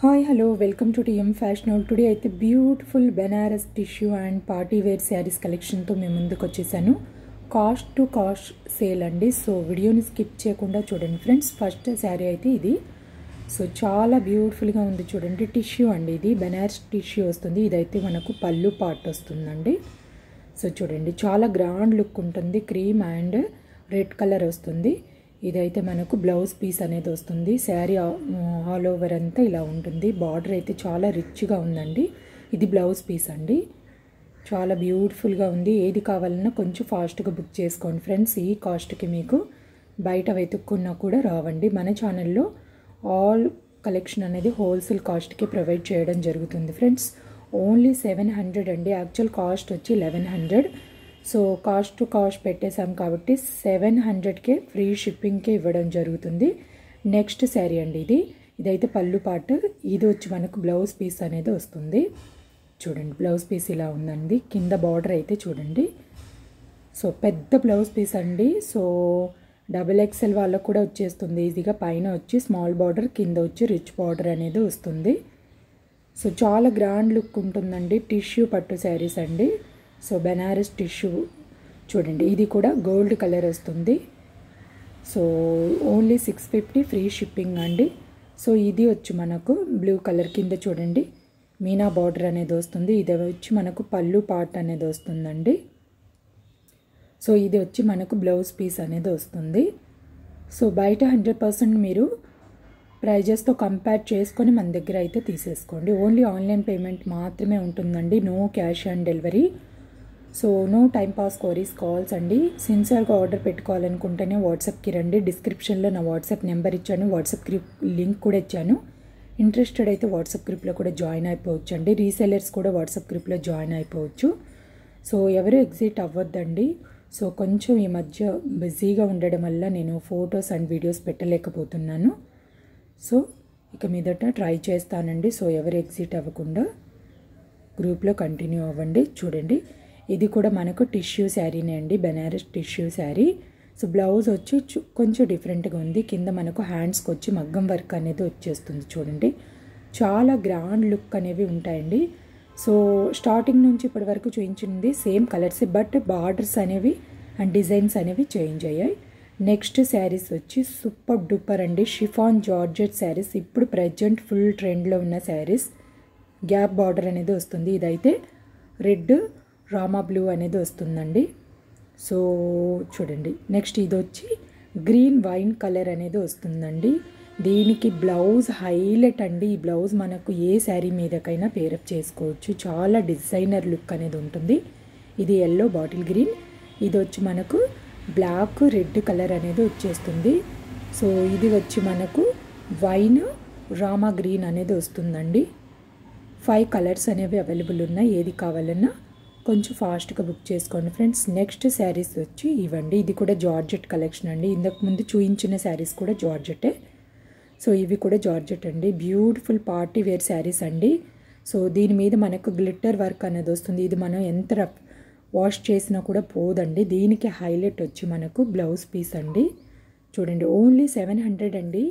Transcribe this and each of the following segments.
Hi, hello, welcome to TM Fashion. Today అయితే beautiful Banaras tissue and party wear saris కలెక్షన్తో మేము ముందుకు వచ్చేసాను. కాస్ట్ టు కాస్ట్ సేల్ అండి. సో వీడియోని స్కిప్ చేయకుండా చూడండి ఫ్రెండ్స్. ఫస్ట్ శారీ అయితే ఇది. సో చాలా బ్యూటిఫుల్గా ఉంది చూడండి. టిష్యూ అండి, ఇది బెనారస్ టిష్యూ వస్తుంది. ఇదైతే మనకు పళ్ళు పార్ట్ వస్తుందండి. సో చూడండి, చాలా గ్రాండ్ లుక్ ఉంటుంది. క్రీమ్ అండ్ రెడ్ కలర్ వస్తుంది. ఇదైతే మనకు బ్లౌజ్ పీస్ అనేది వస్తుంది. శారీ ఆల్ ఓవర్ అంతా ఇలా ఉంటుంది. బార్డర్ అయితే చాలా రిచ్గా ఉందండి. ఇది బ్లౌజ్ పీస్ అండి. చాలా బ్యూటిఫుల్గా ఉంది. ఏది కావాలన్నా కొంచెం ఫాస్ట్గా బుక్ చేసుకోండి ఫ్రెండ్స్. ఈ కాస్ట్కి మీకు బయట వెతుక్కున్నా కూడా రావండి. మన ఛానల్లో ఆల్ కలెక్షన్ అనేది హోల్సేల్ కాస్ట్కి ప్రొవైడ్ చేయడం జరుగుతుంది ఫ్రెండ్స్. ఓన్లీ 700 అండి. యాక్చువల్ కాస్ట్ వచ్చి 1100. సో కాస్ట్ టు కాస్ట్ పెట్టేసాం కాబట్టి 700కే ఫ్రీ షిప్పింగ్కే ఇవ్వడం జరుగుతుంది. నెక్స్ట్ శారీ అండి ఇది. ఇదైతే పళ్ళు పార్ట్. ఇది వచ్చి మనకు బ్లౌజ్ పీస్ అనేది వస్తుంది. చూడండి, బ్లౌజ్ పీస్ ఇలా ఉందండి. కింద బార్డర్ అయితే చూడండి. సో పెద్ద బ్లౌజ్ పీస్ అండి. సో XXL వాళ్ళకు కూడా వచ్చేస్తుంది ఈజీగా. పైన వచ్చి స్మాల్ బార్డర్, కింద వచ్చి రిచ్ బార్డర్ అనేది వస్తుంది. సో చాలా గ్రాండ్ లుక్ ఉంటుందండి. టిష్యూ పట్టు శారీస్ అండి. సో బెనారస్ టిష్యూ చూడండి, ఇది కూడా గోల్డ్ కలర్ వస్తుంది. సో ఓన్లీ 650 ఫ్రీ షిప్పింగ్ అండి. సో ఇది వచ్చి మనకు బ్లూ కలర్, కింద చూడండి మీనా బార్డర్ అనేది వస్తుంది. ఇది వచ్చి మనకు పళ్ళు పార్ట్ అనేది వస్తుందండి. సో ఇది వచ్చి మనకు బ్లౌజ్ పీస్ అనేది వస్తుంది. సో బయట 100% మీరు ప్రైజెస్తో కంపేర్ చేసుకొని మన దగ్గర అయితే తీసేసుకోండి. ఓన్లీ ఆన్లైన్ పేమెంట్ మాత్రమే ఉంటుందండి. No cash on delivery. So no time pass queries calls అండి. సిన్సియర్గా ఆర్డర్ పెట్టుకోవాలనుకుంటేనే వాట్సాప్కి రండి. డిస్క్రిప్షన్లో నా వాట్సాప్ నెంబర్ ఇచ్చాను. వాట్సాప్ గ్రూప్ లింక్ కూడా ఇచ్చాను. ఇంట్రెస్టెడ్ అయితే వాట్సాప్ గ్రూప్లో కూడా జాయిన్ అయిపోవచ్చు అండి. రీసెలర్స్ కూడా వాట్సాప్ గ్రూప్లో జాయిన్ అయిపోవచ్చు. సో ఎవరు ఎగ్జిట్ అవ్వద్దండి. సో కొంచెం ఈ మధ్య బిజీగా ఉండడం వల్ల నేను ఫొటోస్ అండ్ వీడియోస్ పెట్టలేకపోతున్నాను. సో ఇక మీదట ట్రై చేస్తానండి. సో ఎవరు ఎగ్జిట్ అవ్వకుండా గ్రూప్లో కంటిన్యూ అవ్వండి. చూడండి, ఇది కూడా మనకు టిష్యూ శారీనే అండి, Banaras tissue sari. So blouse వచ్చి కొంచెం డిఫరెంట్గా ఉంది. కింద మనకు హ్యాండ్స్కి వచ్చి మగ్గం వర్క్ అనేది వచ్చేస్తుంది. చూడండి, చాలా గ్రాండ్ లుక్ అనేవి ఉంటాయండి. సో స్టార్టింగ్ నుంచి ఇప్పటి వరకు చూపించింది సేమ్ కలర్స్, బట్ బార్డర్స్ అనేవి అండ్ డిజైన్స్ అనేవి చేంజ్ అయ్యాయి. నెక్స్ట్ శారీస్ వచ్చి సూపర్ డూపర్ అండి. షిఫాన్ జార్జెట్ శారీస్ ఇప్పుడు ప్రజెంట్ ఫుల్ ట్రెండ్లో ఉన్న శారీస్. గ్యాప్ బార్డర్ అనేది వస్తుంది. ఇదైతే రెడ్ రామా బ్లూ అనేది వస్తుందండి. సో చూడండి, నెక్స్ట్ ఇది వచ్చి గ్రీన్ వైన్ కలర్ అనేది వస్తుందండి. దీనికి బ్లౌజ్ హైలైట్ అండి. ఈ బ్లౌజ్ మనకు ఏ శారీ మీదకైనా పేరప్ చేసుకోవచ్చు. చాలా డిజైనర్ లుక్ అనేది ఉంటుంది. ఇది ఎల్లో బాటిల్ గ్రీన్. ఇది వచ్చి మనకు బ్లాక్ రెడ్ కలర్ అనేది వచ్చేస్తుంది. సో ఇది వచ్చి మనకు వైన్ రామా గ్రీన్ అనేది వస్తుందండి. 5 కలర్స్ అనేవి అవైలబుల్ ఉన్నాయి. ఏది కావాలన్నా కొంచెం ఫాస్ట్గా బుక్ చేసుకోండి ఫ్రెండ్స్. నెక్స్ట్ శారీస్ వచ్చి ఇవ్వండి. ఇది కూడా జార్జెట్ కలెక్షన్ అండి. ఇంతకు ముందు చూపించిన శారీస్ కూడా జార్జెటే. సో ఇవి కూడా జార్జెట్ అండి. బ్యూటిఫుల్ పార్టీ వేర్ శారీస్ అండి. సో దీని మీద మనకు గ్లిట్టర్ వర్క్ అనేది వస్తుంది. ఇది మనం ఎంత వాష్ చేసినా కూడా పోదండి. దీనికి హైలైట్ వచ్చి మనకు బ్లౌజ్ పీస్ అండి. చూడండి, ఓన్లీ 700 అండి.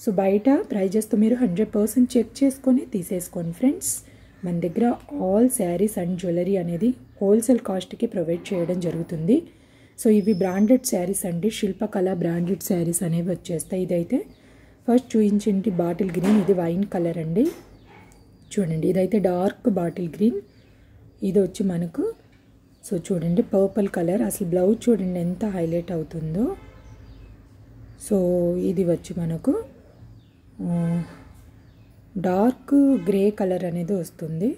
సో బయట ప్రైజెస్తో మీరు 100% చెక్ చేసుకొని తీసేసుకోండి ఫ్రెండ్స్. మన దగ్గర ఆల్ శారీస్ అండ్ జ్యువెలరీ అనేది హోల్సేల్ కాస్ట్కి ప్రొవైడ్ చేయడం జరుగుతుంది. సో ఇవి బ్రాండెడ్ శారీస్ అండి. శిల్పకళ బ్రాండెడ్ శారీస్ అనేవి వచ్చేస్తాయి. ఇదైతే ఫస్ట్ చూపించింది బాటిల్ గ్రీన్. ఇది వైన్ కలర్ అండి. చూడండి, ఇదైతే డార్క్ బాటిల్ గ్రీన్. ఇది వచ్చి మనకు సో చూడండి పర్పుల్ కలర్. అసలు బ్లౌజ్ చూడండి ఎంత హైలైట్ అవుతుందో. సో ఇది వచ్చి మనకు డార్క్ గ్రే కలర్ అనేది వస్తుంది.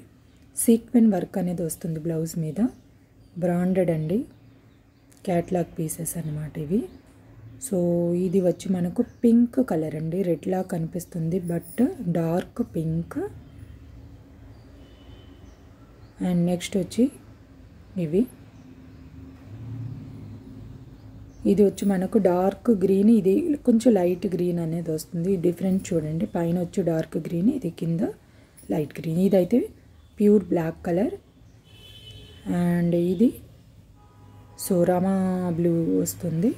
సీక్వెన్ వర్క్ అనేది వస్తుంది బ్లౌజ్ మీద. బ్రాండెడ్ అండి, క్యాట్లాగ్ పీసెస్ అన్నమాట ఇవి. సో ఇది వచ్చి మనకు పింక్ కలర్ అండి. రెడ్ లా కనిపిస్తుంది but dark pink. And next వచ్చి ఇవి. ఇది వచ్చి మనకు డార్క్ గ్రీన్, ఇది కొంచెం లైట్ గ్రీన్ అనేది వస్తుంది. డిఫరెంట్ చూడండి, పైన వచ్చి డార్క్ గ్రీన్, ఇది కింద లైట్ గ్రీన్. ఇదైతే ప్యూర్ బ్లాక్ కలర్. అండ్ ఇది సో రామా బ్లూ వస్తుంది.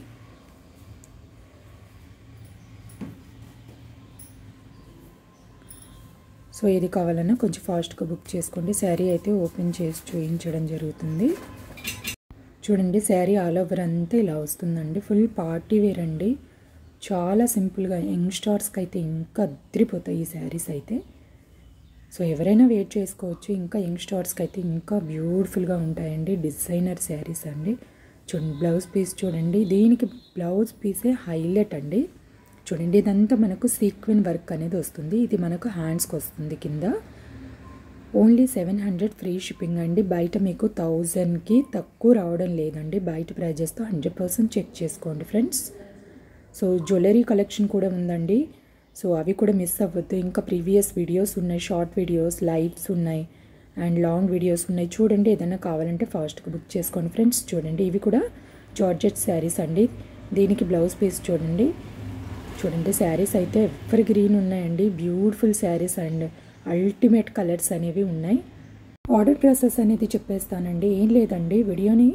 సో ఇది కావాలన్నా కొంచెం ఫాస్ట్గా బుక్ చేసుకోండి. శారీ అయితే ఓపెన్ చేసి చూపించడం జరుగుతుంది. చూడండి శారీ ఆల్ ఓవర్ అంతా ఇలా వస్తుందండి. ఫుల్ పార్టీ వేర్ అండి. చాలా సింపుల్గా యంగ్స్టర్స్కి అయితే ఇంకా అద్రిపోతాయి ఈ శారీస్ అయితే. సో ఎవరైనా వెయిట్ చేసుకోవచ్చు. ఇంకా యంగ్స్టర్స్కి అయితే ఇంకా బ్యూటిఫుల్గా ఉంటాయండి. డిజైనర్ శారీస్ అండి. చూడండి బ్లౌజ్ పీస్ చూడండి. దీనికి బ్లౌజ్ పీసే హైలైట్ అండి. చూడండి ఇదంతా మనకు సీక్వెన్ వర్క్ అనేది వస్తుంది. ఇది మనకు హ్యాండ్స్కి వస్తుంది కింద. ఓన్లీ 700 ఫ్రీ షిప్పింగ్ అండి. బయట మీకు 1000కి తక్కువ రావడం లేదండి. బయట ప్రైజెస్తో 100% చెక్ చేసుకోండి ఫ్రెండ్స్. సో జ్యువెలరీ కలెక్షన్ కూడా ఉందండి. సో అవి కూడా మిస్ అవ్వద్దు. ఇంకా ప్రీవియస్ వీడియోస్ ఉన్నాయి, షార్ట్ వీడియోస్, లైవ్స్ ఉన్నాయి అండ్ లాంగ్ వీడియోస్ ఉన్నాయి. చూడండి ఏదైనా కావాలంటే ఫాస్ట్గా బుక్ చేసుకోండి ఫ్రెండ్స్. చూడండి ఇవి కూడా జార్జెట్ శారీస్ అండి. దీనికి బ్లౌజ్ పీస్ చూడండి. చూడండి శారీస్ అయితే ఎవర్ గ్రీన్ ఉన్నాయండి. Beautiful saris and ultimate colours అనేవి ఉన్నాయి. ఆర్డర్ ప్రాసెస్ అనేది చెప్పేస్తానండి. ఏం లేదండి, వీడియోని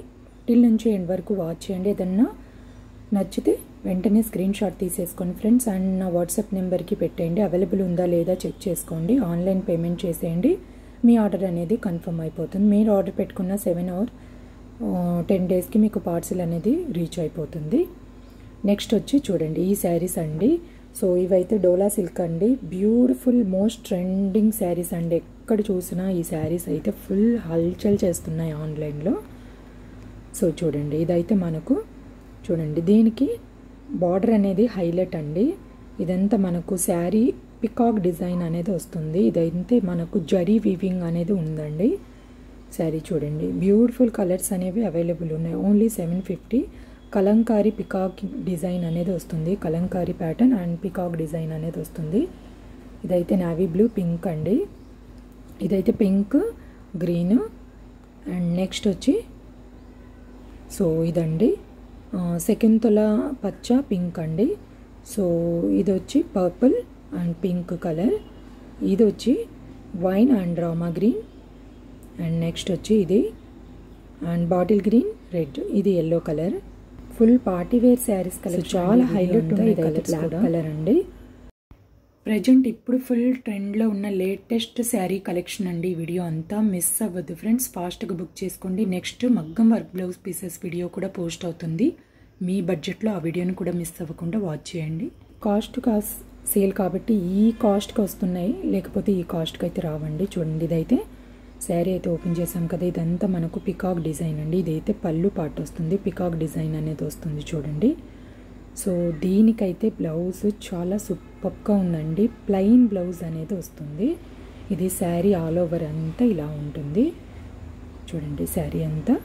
టిల్ నుంచి ఎండ్ వరకు వాచ్ చేయండి. ఏదన్నా నచ్చితే వెంటనే స్క్రీన్ షాట్ తీసేసుకోండి ఫ్రెండ్స్ అండ్ నా వాట్సాప్ నెంబర్కి పెట్టేయండి. అవైలబుల్ ఉందా లేదా చెక్ చేసుకోండి. ఆన్లైన్ పేమెంట్ చేసేయండి. మీ ఆర్డర్ అనేది కన్ఫర్మ్ అయిపోతుంది. మీరు ఆర్డర్ పెట్టుకున్న 7 or 10 డేస్కి మీకు పార్సిల్ అనేది రీచ్ అయిపోతుంది. నెక్స్ట్ వచ్చి చూడండి ఈ శారీస్ అండి. సో ఇవైతే డోలా సిల్క్ అండి. బ్యూటిఫుల్ మోస్ట్ ట్రెండింగ్ శారీస్ అండి. ఎక్కడ చూసినా ఈ శారీస్ అయితే ఫుల్ హల్చల్ చేస్తున్నాయి ఆన్లైన్లో. సో చూడండి ఇదైతే మనకు చూడండి దీనికి బార్డర్ అనేది హైలైట్ అండి. ఇదంతా మనకు శారీ పికాక్ డిజైన్ అనేది వస్తుంది. ఇదైతే మనకు జరీ వీవింగ్ అనేది ఉందండి. శారీ చూడండి బ్యూటిఫుల్ కలర్స్ అనేవి అవైలబుల్ ఉన్నాయి. ఓన్లీ 750. కలంకారీ పికాక్ డిజైన్ అనేది వస్తుంది. Kalamkari pattern and peacock design అనేది వస్తుంది. ఇదైతే నావీ బ్లూ పింక్ అండి. ఇదైతే పింక్ గ్రీన్ అండ్ నెక్స్ట్ వచ్చి సో ఇదండి సెకండ్ తొల పచ్చ పింక్ అండి. సో ఇది వచ్చి పర్పుల్ అండ్ పింక్ కలర్. ఇది వచ్చి wine and Rama green and next వచ్చి ఇది అండ్ బాటిల్ గ్రీన్ రెడ్. ఇది yellow colour. Full party wear saris colour చాలా హైలైట్ ఉంది. ఇదైతే బ్లాక్ కలర్ అండి. ప్రజెంట్ ఇప్పుడు ఫుల్ ట్రెండ్లో ఉన్న లేటెస్ట్ శారీ కలెక్షన్ అండి. వీడియో అంతా మిస్ అవ్వద్దు ఫ్రెండ్స్. ఫాస్ట్గా బుక్ చేసుకోండి. నెక్స్ట్ మగ్గం వర్క్ బ్లౌజ్ పీసెస్ వీడియో కూడా పోస్ట్ అవుతుంది. మీ బడ్జెట్లో ఆ వీడియోని కూడా మిస్ అవ్వకుండా వాచ్ చేయండి. కాస్ట్ సేల్ కాబట్టి ఈ కాస్ట్కి వస్తున్నాయి, లేకపోతే ఈ కాస్ట్కి అయితే రావండి. చూడండి ఇదైతే శారీ అయితే ఓపెన్ చేసాం కదా. ఇదంతా మనకు పికాక్ డిజైన్ అండి. ఇదైతే పళ్ళు పార్ట్ వస్తుంది. పికాక్ డిజైన్ అనేది వస్తుంది చూడండి. సో దీనికైతే బ్లౌజ్ చాలా సూపర్గా ఉందండి. ప్లెయిన్ బ్లౌజ్ అనేది వస్తుంది. ఇది శారీ ఆల్ ఓవర్ అంతా ఇలా ఉంటుంది. చూడండి శారీ అంతా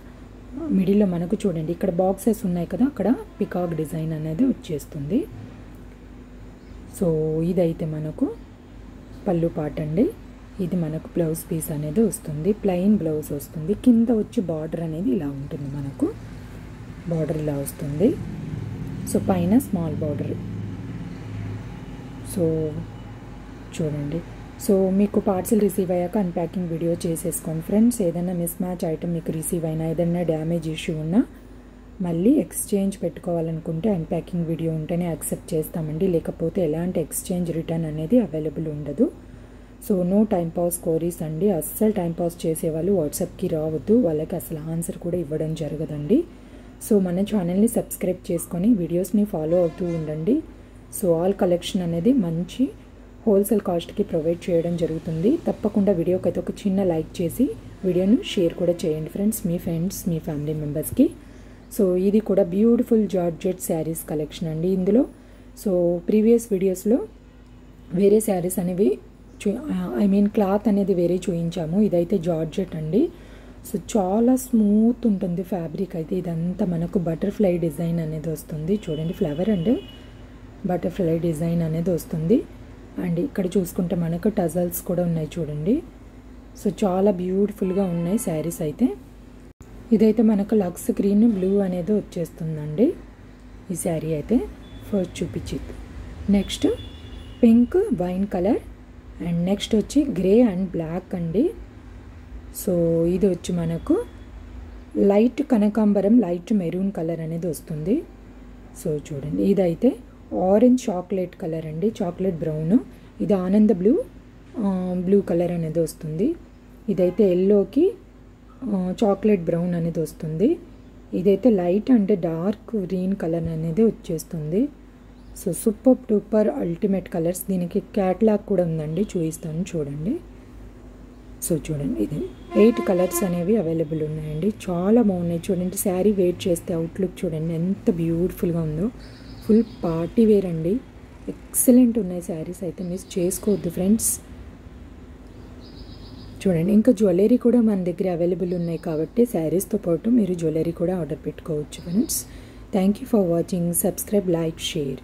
మిడిల్లో మనకు చూడండి ఇక్కడ బాక్సెస్ ఉన్నాయి కదా, అక్కడ పికాక్ డిజైన్ అనేది వచ్చేస్తుంది. సో ఇదైతే మనకు పళ్ళు పార్ట్ అండి. ఇది మనకు బ్లౌజ్ పీస్ అనేది వస్తుంది. ప్లెయిన్ బ్లౌజ్ వస్తుంది. కింద వచ్చి బార్డర్ అనేది ఇలా ఉంటుంది. మనకు బార్డర్ ఇలా వస్తుంది. సో పైన స్మాల్ బార్డర్. సో చూడండి. సో మీకు పార్సిల్ రిసీవ్ అయ్యాక అన్ప్యాకింగ్ వీడియో చేసేసుకోండి ఫ్రెండ్స్. ఏదైనా మిస్ మ్యాచ్ ఐటమ్ మీకు రిసీవ్ అయినా, ఏదైనా డ్యామేజ్ ఇష్యూ ఉన్నా మళ్ళీ ఎక్స్చేంజ్ పెట్టుకోవాలనుకుంటే అన్ప్యాకింగ్ వీడియో ఉంటేనే యాక్సెప్ట్ చేస్తామండి. లేకపోతే ఎలాంటి ఎక్స్చేంజ్ రిటర్న్ అనేది అవైలబుల్ ఉండదు. సో నో టైం పాస్ కోరీస్ అండి. అస్సలు టైం పాస్ చేసేవాళ్ళు వాట్సాప్కి రావద్దు. వాళ్ళకి అసలు ఆన్సర్ కూడా ఇవ్వడం జరగదండి. సో మన ఛానల్ని సబ్స్క్రైబ్ చేసుకొని వీడియోస్ని ఫాలో అవుతూ ఉండండి. సో ఆల్ కలెక్షన్ అనేది మంచి హోల్సేల్ కాస్ట్కి ప్రొవైడ్ చేయడం జరుగుతుంది. తప్పకుండా వీడియోకి అయితే ఒక చిన్న లైక్ చేసి వీడియోను షేర్ కూడా చేయండి ఫ్రెండ్స్, మీ ఫ్యామిలీ మెంబర్స్కి. సో ఇది కూడా బ్యూటిఫుల్ జార్జెట్ శారీస్ కలెక్షన్ అండి. ఇందులో సో ప్రీవియస్ వీడియోస్లో వేరే శారీస్ అనేవి క్లాత్ అనేది వేరే చూపించాము. ఇదైతే జార్జెట్ అండి. సో చాలా స్మూత్ ఉంటుంది ఫ్యాబ్రిక్ అయితే. ఇదంతా మనకు బటర్ఫ్లై డిజైన్ అనేది వస్తుంది. చూడండి ఫ్లవర్ అండ్ బటర్ఫ్లై డిజైన్ అనేది వస్తుంది. అండ్ ఇక్కడ చూసుకుంటే మనకు టజల్స్ కూడా ఉన్నాయి చూడండి. సో చాలా బ్యూటిఫుల్గా ఉన్నాయి శారీస్ అయితే. ఇదైతే మనకు లక్స్ గ్రీన్ బ్లూ అనేది వచ్చేస్తుందండి ఈ శారీ అయితే. ఫస్ట్ చూపించింది. Next pink wine colour and next వచ్చి గ్రే అండ్ బ్లాక్ అండి. సో ఇది వచ్చి మనకు లైట్ కనకాంబరం, లైట్ మెరూన్ కలర్ అనేది వస్తుంది. సో చూడండి ఇదైతే ఆరెంజ్ చాక్లెట్ కలర్ అండి, చాక్లెట్ బ్రౌన్. ఇది ఆనంద బ్లూ బ్లూ కలర్ అనేది వస్తుంది. ఇదైతే ఎల్లోకి చాక్లెట్ బ్రౌన్ అనేది వస్తుంది. ఇదైతే లైట్ అంటే డార్క్ గ్రీన్ కలర్ అనేది వచ్చేస్తుంది. So super duper ultimate colours. దీనికి క్యాట్లాగ్ కూడా ఉందండి, చూపిస్తాను చూడండి. సో చూడండి, ఇది 8 కలర్స్ అనేవి అవైలబుల్ ఉన్నాయండి. చాలా బాగున్నాయి చూడండి. శారీ వెయిట్ చేస్తే అవుట్లుక్ చూడండి ఎంత బ్యూటిఫుల్గా ఉందో. ఫుల్ పార్టీ వేర్ అండి. ఎక్సలెంట్ ఉన్నాయి శారీస్ అయితే, మిస్ చేసుకోవద్దు ఫ్రెండ్స్. చూడండి, ఇంకా జ్యువెలరీ కూడా మన దగ్గర అవైలబుల్ ఉన్నాయి కాబట్టి శారీస్తో పాటు మీరు జ్యువెలరీ కూడా ఆర్డర్ పెట్టుకోవచ్చు friends. Thank you for watching. Subscribe, like, share.